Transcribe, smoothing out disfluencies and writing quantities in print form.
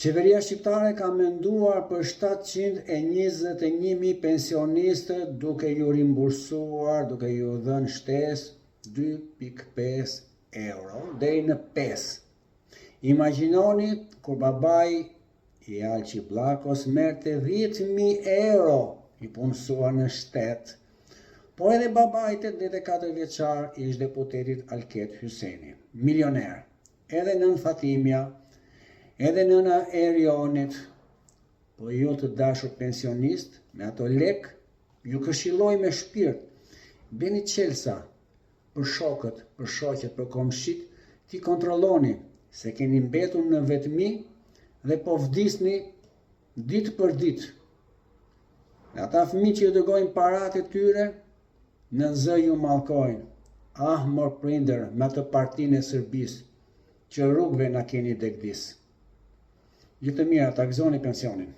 Qeveria shqiptare ka menduar për 721.000 pensionistë duke ju rimbursuar, duke ju dhënë shtesë 2.5 euro deri në 5. Imagjinoni kur babai i Alqi Bllakos merrte 10.000 euro i punësuar në shtet, po edhe babai 84 vjeçar i ish-deputetit Alket Hyseni, milioner, edhe nën Fatimia, edhe nëna Erionit, po ju të dashur pensionist, me ato lek, ju këshilloj me shpirt, beni qelsa për shokët, për shoqet, për komshit, ti kontrolloni se keni mbetur në vetmi dhe po vdisni ditë për ditë. Ata fëmijë që ju dërgojnë paratë e tyre, në zë ju mallkojnë. Ah, mor prindër, me atë partinë e Serbisë, që rrugëve na keni degdis. Gjithë të mira, ta gëzoni pensionin.